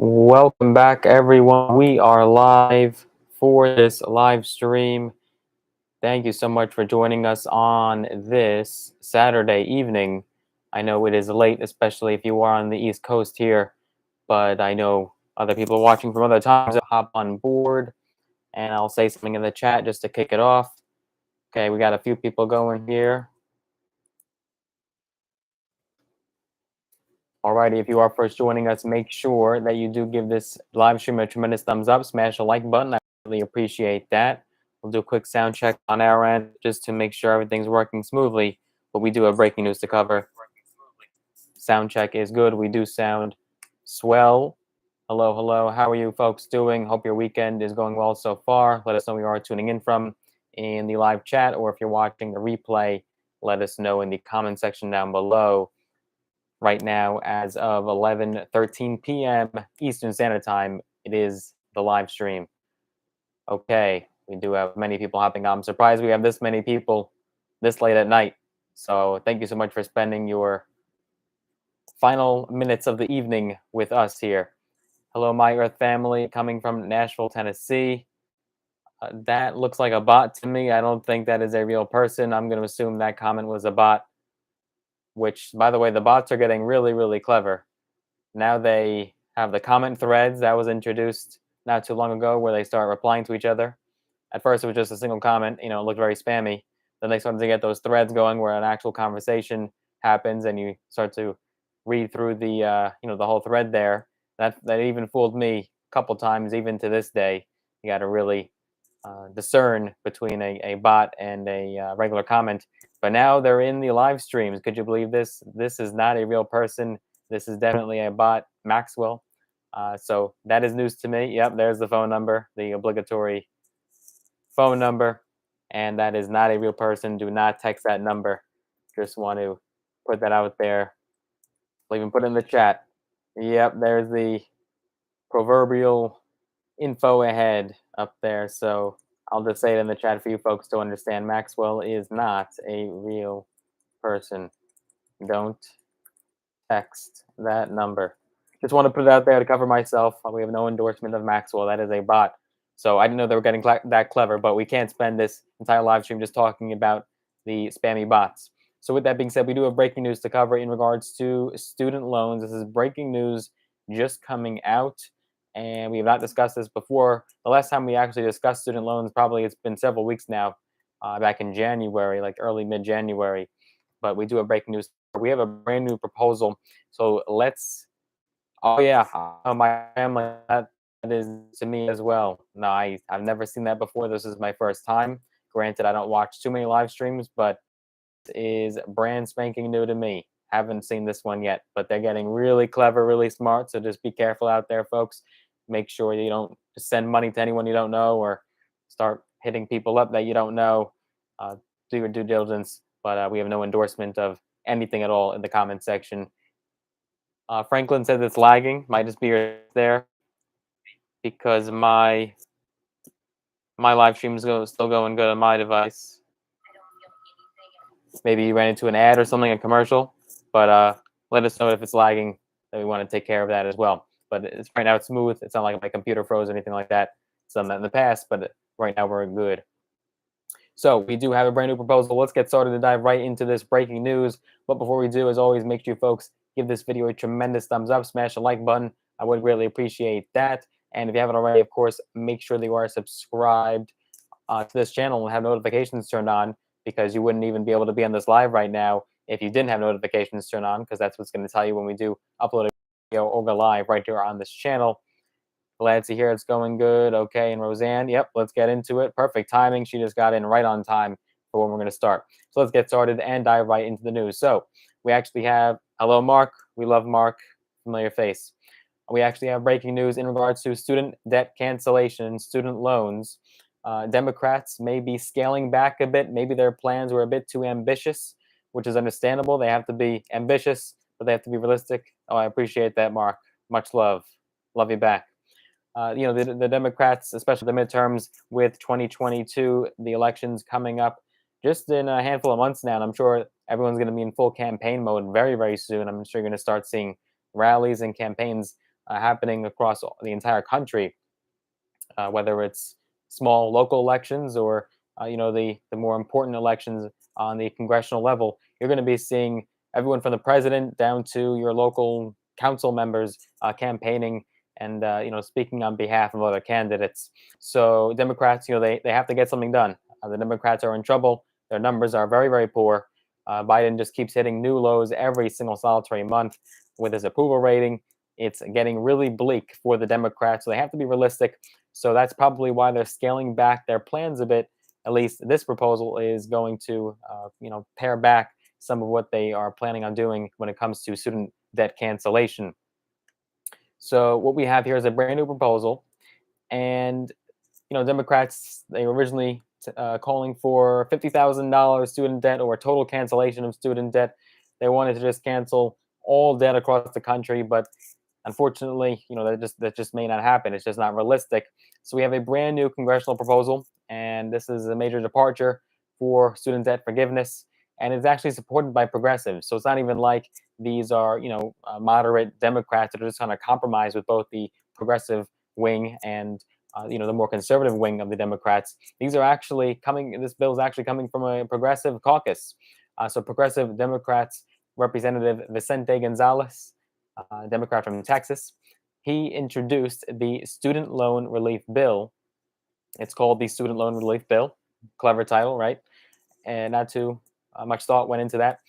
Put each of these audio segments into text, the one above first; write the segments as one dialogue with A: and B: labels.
A: Welcome back, everyone. We are live for this live stream. Thank you so much for joining us on this Saturday evening. I know it is late, especially if you are on the East Coast here, but I know other people watching from other times. Hop on board and I'll say something in the chat just to kick it off. Okay, we got a few people going here. Alrighty, if you are first joining us, make sure that you do give this live stream a tremendous thumbs up, smash the like button. I really appreciate that. We'll do a quick sound check on our end just to make sure everything's working smoothly, but we do have breaking news to cover. Sound check is good. We do sound swell. Hello, hello. How are you folks doing? Hope your weekend is going well so far. Let us know where you are tuning in from in the live chat, or if you're watching the replay, let us know in the comment section down below. Right now, as of 11:13 p.m. Eastern Standard Time, it is the live stream. Okay, we do have many people hopping on. I'm surprised we have this many people this late at night. So thank you so much for spending your final minutes of the evening with us here. Hello, My Earth family, coming from Nashville, Tennessee. That looks like a bot to me. I don't think that is a real person. I'm going to assume that comment was a bot, which, by the way, the bots are getting really, really clever. Now they have the comment threads that was introduced not too long ago where they start replying to each other. At first, it was just a single comment, it looked very spammy. Then they started to get those threads going where an actual conversation happens and you start to read through the whole thread there. That even fooled me a couple times, even to this day. You got to really discern between a bot and a regular comment. But now they're in the live streams. Could you believe this? This is not a real person. This is definitely a bot, Maxwell. So that is news to me. Yep, there's the phone number, the obligatory phone number. And that is not a real person. Do not text that number. Just want to put that out there. I'll even put it in the chat. Yep, there's the proverbial info ahead up there. So I'll just say it in the chat for you folks to understand. Maxwell is not a real person. Don't text that number. Just want to put it out there to cover myself. We have no endorsement of Maxwell. That is a bot. So I didn't know they were getting that clever, but we can't spend this entire live stream just talking about the spammy bots. So with that being said, we do have breaking news to cover in regards to student loans. This is breaking news just coming out, and we have not discussed this before. The last time we actually discussed student loans, probably it's been several weeks now, back in January, like early mid-January. But we do have breaking news. We have a brand new proposal. So let's. Oh yeah, my family. That is to me as well. No, I've never seen that before. This is my first time. Granted, I don't watch too many live streams, but it is brand spanking new to me. Haven't seen this one yet, but they're getting really clever, really smart. So just be careful out there, folks. Make sure you don't send money to anyone you don't know or start hitting people up that you don't know. Do your due diligence, but we have no endorsement of anything at all in the comment section. Franklin says it's lagging. Might just be there because my live stream is still going good on my device. Maybe you ran into an ad or something, a commercial, but let us know if it's lagging. That we want to take care of that as well. But right now it's smooth. It's not like my computer froze or anything like that. It's done that in the past, but right now we're good. So we do have a brand new proposal. Let's get started to dive right into this breaking news. But before we do, as always, make sure you folks give this video a tremendous thumbs up, smash the like button. I would greatly appreciate that. And if you haven't already, of course, make sure that you are subscribed to this channel and have notifications turned on, because you wouldn't even be able to be on this live right now if you didn't have notifications turned on, because that's what's going to tell you when we do upload a video or go live right here on this channel. Glad to hear it's going good. Okay, and Roseanne, yep, let's get into it. Perfect timing. She just got in right on time for when we're going to start. So let's get started and dive right into the news. So we actually have, hello, Mark. We love Mark. Familiar face. We actually have breaking news in regards to student debt cancellation, student loans. Democrats may be scaling back a bit. Maybe their plans were a bit too ambitious, which is understandable. They have to be ambitious, but they have to be realistic. Oh, I appreciate that, Mark. Much love. Love you back. The Democrats, especially the midterms with 2022, the elections coming up just in a handful of months now. And I'm sure everyone's going to be in full campaign mode very, very soon. I'm sure you're going to start seeing rallies and campaigns happening across the entire country, whether it's small local elections or the more important elections on the congressional level. You're going to be seeing everyone from the president down to your local council members campaigning and speaking on behalf of other candidates. So Democrats, they have to get something done. The Democrats are in trouble. Their numbers are very, very poor. Biden just keeps hitting new lows every single solitary month with his approval rating. It's getting really bleak for the Democrats. So they have to be realistic. So that's probably why they're scaling back their plans a bit. At least this proposal is going to, pare back some of what they are planning on doing when it comes to student debt cancellation. So what we have here is a brand new proposal, and Democrats, they were originally calling for $50,000 student debt or total cancellation of student debt. They wanted to just cancel all debt across the country, but unfortunately, that just may not happen. It's just not realistic. So we have a brand new congressional proposal, and this is a major departure for student debt forgiveness, and it's actually supported by progressives. So it's not even like these are moderate Democrats that are just going to compromise with both the progressive wing and the more conservative wing of the Democrats. These are actually coming. This bill is actually coming from a progressive caucus. So progressive Democrats Representative Vicente Gonzalez, Democrat from Texas, he introduced the student loan relief bill. It's called the Student Loan Relief Bill. Clever title, right? And not too much thought went into that,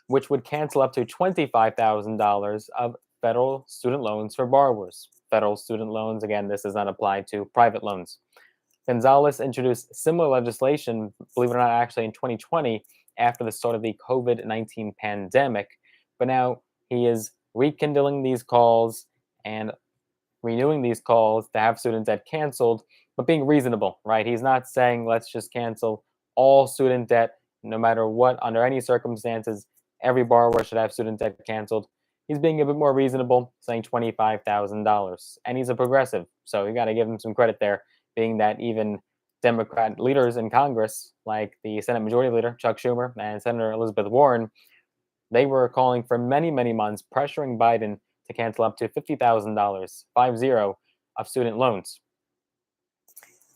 A: which would cancel up to $25,000 of federal student loans for borrowers. Federal student loans, again, this does not apply to private loans. Gonzalez introduced similar legislation, believe it or not, actually in 2020 after the start of the COVID-19 pandemic. But now he is rekindling these calls and renewing these calls to have student debt canceled, but being reasonable, right? He's not saying let's just cancel all student debt no matter what, under any circumstances. Every borrower should have student debt canceled. He's being a bit more reasonable, saying $25,000. And he's a progressive, so you got to give him some credit there, being that even Democrat leaders in Congress, like the Senate Majority Leader, Chuck Schumer, and Senator Elizabeth Warren, they were calling for many, many months, pressuring Biden to cancel up to $50,000, 50, of student loans.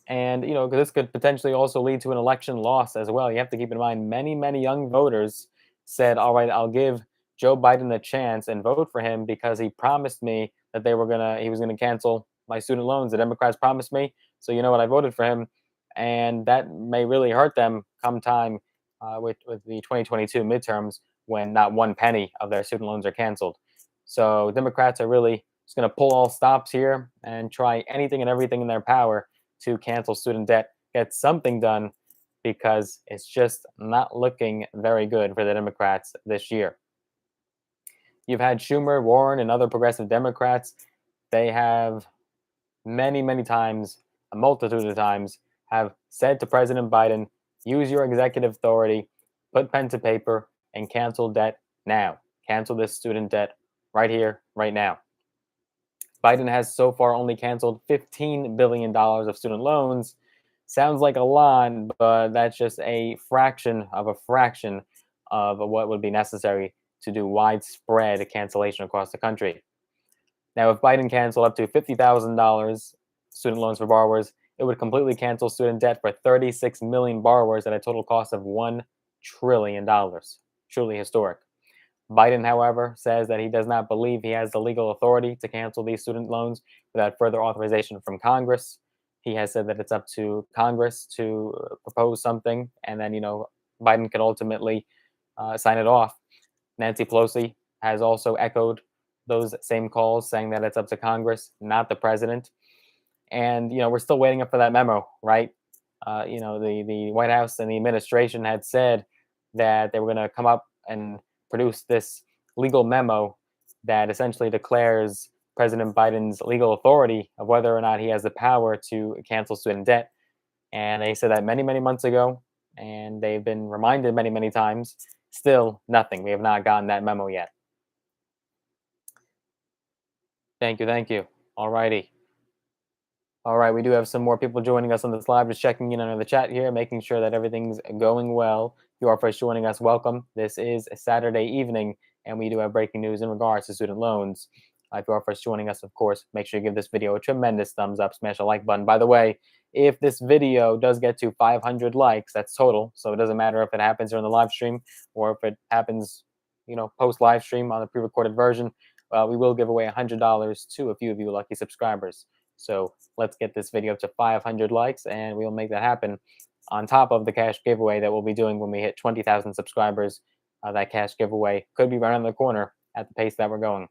A: And, this could potentially also lead to an election loss as well. You have to keep in mind, many, many young voters said, all right, I'll give Joe Biden a chance and vote for him because he promised me that he was gonna cancel my student loans. The Democrats promised me. So you know what? I voted for him. And that may really hurt them come time with the 2022 midterms when not one penny of their student loans are canceled. So Democrats are really just going to pull all stops here and try anything and everything in their power to cancel student debt, get something done, because it's just not looking very good for the Democrats this year. You've had Schumer, Warren, and other progressive Democrats. They have many, many times, a multitude of times, have said to President Biden, use your executive authority, put pen to paper, and cancel debt now. Cancel this student debt right here, right now. Biden has so far only canceled $15 billion of student loans. Sounds like a lot, but that's just a fraction of what would be necessary to do widespread cancellation across the country. Now, if Biden canceled up to $50,000 student loans for borrowers, it would completely cancel student debt for 36 million borrowers at a total cost of $1 trillion. Truly historic. Biden, however, says that he does not believe he has the legal authority to cancel these student loans without further authorization from Congress. He has said that it's up to Congress to propose something, and then, Biden can ultimately sign it off. Nancy Pelosi has also echoed those same calls, saying that it's up to Congress, not the president. And we're still waiting for that memo, right? The White House and the administration had said that they were going to come up and produce this legal memo that essentially declares President Biden's legal authority of whether or not he has the power to cancel student debt. And they said that many, many months ago, and they've been reminded many, many times. Still nothing. We have not gotten that memo yet. Thank you. Thank you. All righty. All right, we do have some more people joining us on this live, just checking in on the chat here, making sure that everything's going well. If you are first joining us, welcome. This is a Saturday evening, and we do have breaking news in regards to student loans. If you are first joining us, of course, make sure you give this video a tremendous thumbs up, smash a like button. By the way, if this video does get to 500 likes, that's total. So it doesn't matter if it happens during the live stream or if it happens, post live stream on the pre-recorded version. We will give away $100 to a few of you lucky subscribers. So let's get this video to 500 likes, and we'll make that happen on top of the cash giveaway that we'll be doing when we hit 20,000 subscribers. That cash giveaway could be right around the corner at the pace that we're going.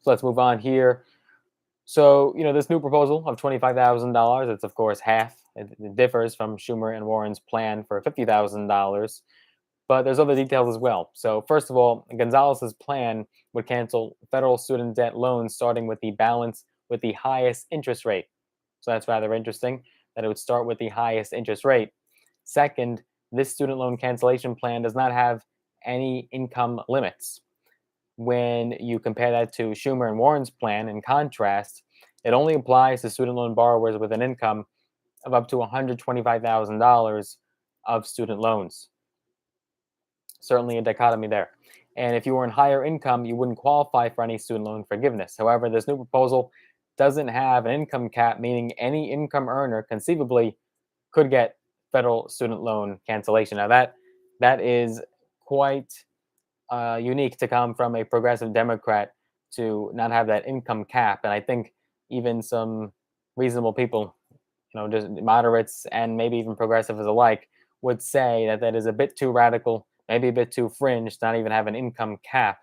A: So let's move on here. So, this new proposal of $25,000, it's of course half. It differs from Schumer and Warren's plan for $50,000, but there's other details as well. So first of all, Gonzalez's plan would cancel federal student debt loans starting with the balance with the highest interest rate. So that's rather interesting that it would start with the highest interest rate. Second, this student loan cancellation plan does not have any income limits. When you compare that to Schumer and Warren's plan, in contrast, it only applies to student loan borrowers with an income of up to $125,000 of student loans. Certainly a dichotomy there. And if you were in higher income, you wouldn't qualify for any student loan forgiveness. However, this new proposal doesn't have an income cap, meaning any income earner conceivably could get federal student loan cancellation. Now that is quite unique to come from a progressive Democrat to not have that income cap. And I think even some reasonable people, just moderates and maybe even progressives alike, would say that that is a bit too radical, maybe a bit too fringe to not even have an income cap.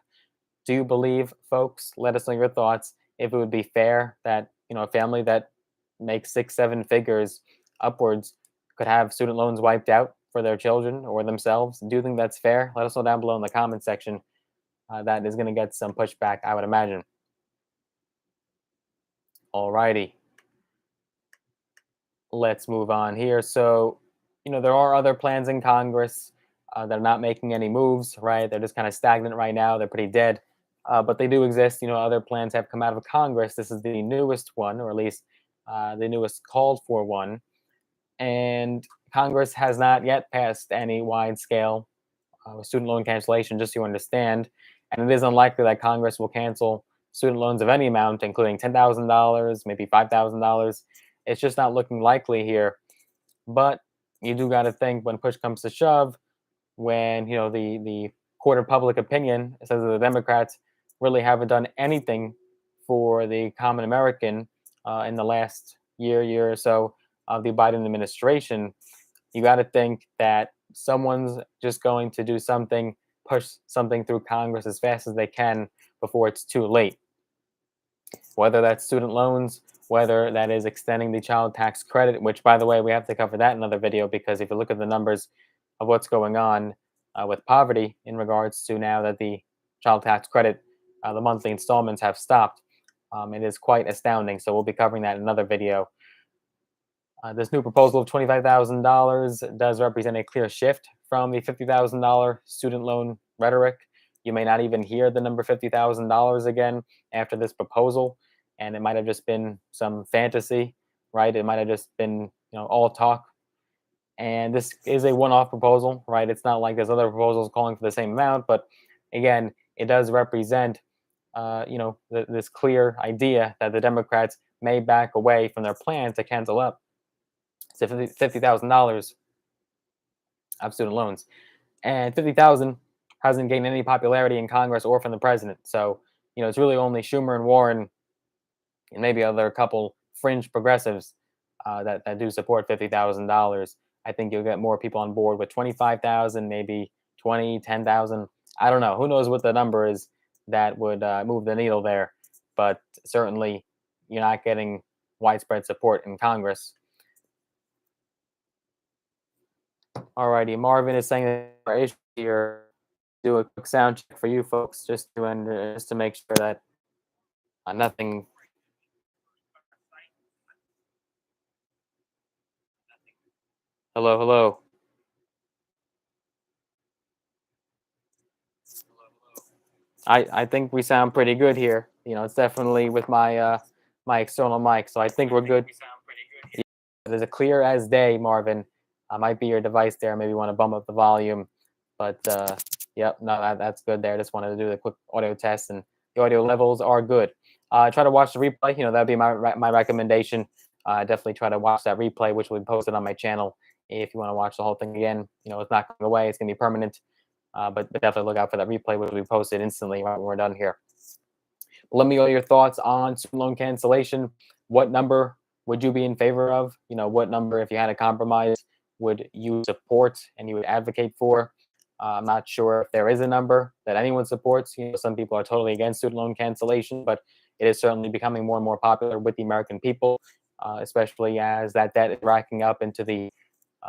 A: Do you believe, folks? Let us know your thoughts. If it would be fair that a family that makes 6-7 figures upwards could have student loans wiped out for their children or themselves. Do you think that's fair? Let us know down below in the comment section. That is going to get some pushback, I would imagine. Alrighty. Let's move on here. So, there are other plans in Congress that are not making any moves, right? They're just kind of stagnant right now. They're pretty dead. But they do exist. Other plans have come out of Congress. This is the newest one, or at least the newest called for one. And Congress has not yet passed any wide-scale student loan cancellation, just so you understand. And it is unlikely that Congress will cancel student loans of any amount, including $10,000, maybe $5,000. It's just not looking likely here. But you do got to think when push comes to shove, when the court of public opinion says that the Democrats really haven't done anything for the common American in the last year or so of the Biden administration, you got to think that someone's just going to do something, push something through Congress as fast as they can before it's too late. Whether that's student loans, whether that is extending the child tax credit, which, by the way, we have to cover that in another video, because if you look at the numbers of what's going on with poverty in regards to now that the child tax credit, the monthly installments have stopped, it is quite astounding. So we'll be covering that in another video. This new proposal of $25,000 does represent a clear shift from the $50,000 student loan rhetoric. You may not even hear the number $50,000 again after this proposal, and it might have just been some fantasy, right? It might have just been, all talk. And this is a one-off proposal, right? It's not like there's other proposals calling for the same amount, but again, it does represent, this clear idea that the Democrats may back away from their plan to cancel up $50,000 of student loans, and 50,000 hasn't gained any popularity in Congress or from the president. So, it's really only Schumer and Warren and maybe other couple fringe progressives that do support $50,000. I think you'll get more people on board with 25,000, maybe 20, 10,000. I don't know. Who knows what the number is that would move the needle there? But certainly, you're not getting widespread support in Congress. Alrighty, Marvin is saying that our issue here. Do a quick sound check for you folks, just to make sure that nothing. Hello, hello. I think we sound pretty good here. It's definitely with my my external mic, so I think we're good. Yeah, there's a clear as day, Marvin. Might be your device there. Maybe you want to bump up the volume, but yep, no, that's good there. Just wanted to do the quick audio test and The audio levels are good. Try to watch the replay. That'd be my recommendation. Definitely try to watch that replay, which will be posted on my channel. If you want to watch the whole thing again, it's not going away. It's going to be permanent. But definitely look out for that replay, which will be posted instantly right when we're done here. Let me know your thoughts on student loan cancellation. What number would you be in favor of? What number, if you had a compromise, would you support and you would advocate for? I'm not sure if there is a number that anyone supports. Some people are totally against student loan cancellation, but it is certainly becoming more and more popular with the American people, especially as that debt is racking up into the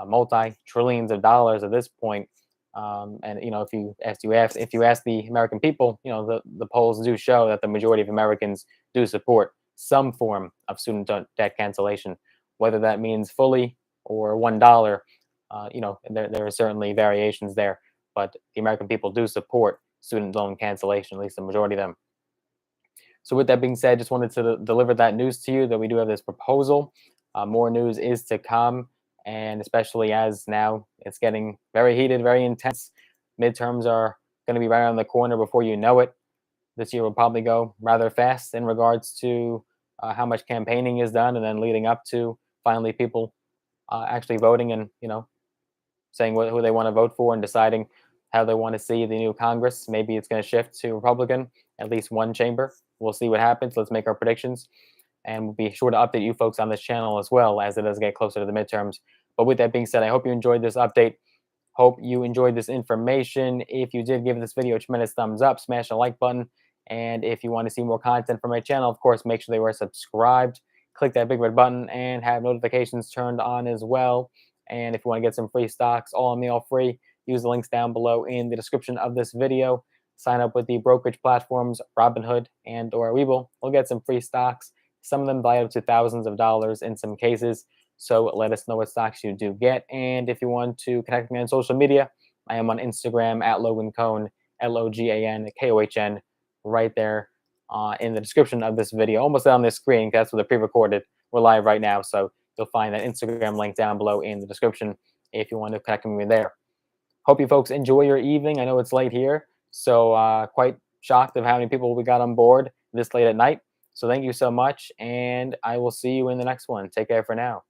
A: multi-trillions of dollars at this point. And if you ask the American people, the polls do show that the majority of Americans do support some form of student debt cancellation, whether that means fully or $1. There are certainly variations there, but the American people do support student loan cancellation, at least the majority of them. So with that being said, just wanted to deliver that news to you that we do have this proposal. More news is to come, and especially as now it's getting very heated, very intense. Midterms are going to be right around the corner before you know it. This year will probably go rather fast in regards to how much campaigning is done, and then leading up to finally people actually voting and saying who they want to vote for and deciding how they want to see the new Congress. Maybe it's going to shift to Republican, at least one chamber. We'll see what happens. Let's make our predictions. And we'll be sure to update you folks on this channel as well as it does get closer to the midterms. But with that being said, I hope you enjoyed this update. Hope you enjoyed this information. If you did, give this video a tremendous thumbs up, smash the like button. And if you want to see more content from my channel, of course, make sure they were subscribed. Click that big red button and have notifications turned on as well. And if you want to get some free stocks, all on me, all free, use the links down below in the description of this video. Sign up with the brokerage platforms, Robinhood and or Webull. We'll get some free stocks. Some of them buy up to thousands of dollars in some cases. So let us know what stocks you do get. And if you want to connect me on social media, I am on Instagram at Logan Cohn, LOGANKOHN, right there in the description of this video. Almost on this screen, because that's what the pre-recorded. We're live right now. So you'll find that Instagram link down below in the description if you want to connect with me there. Hope you folks enjoy your evening. I know it's late here, so quite shocked of how many people we got on board this late at night. So thank you so much, and I will see you in the next one. Take care for now.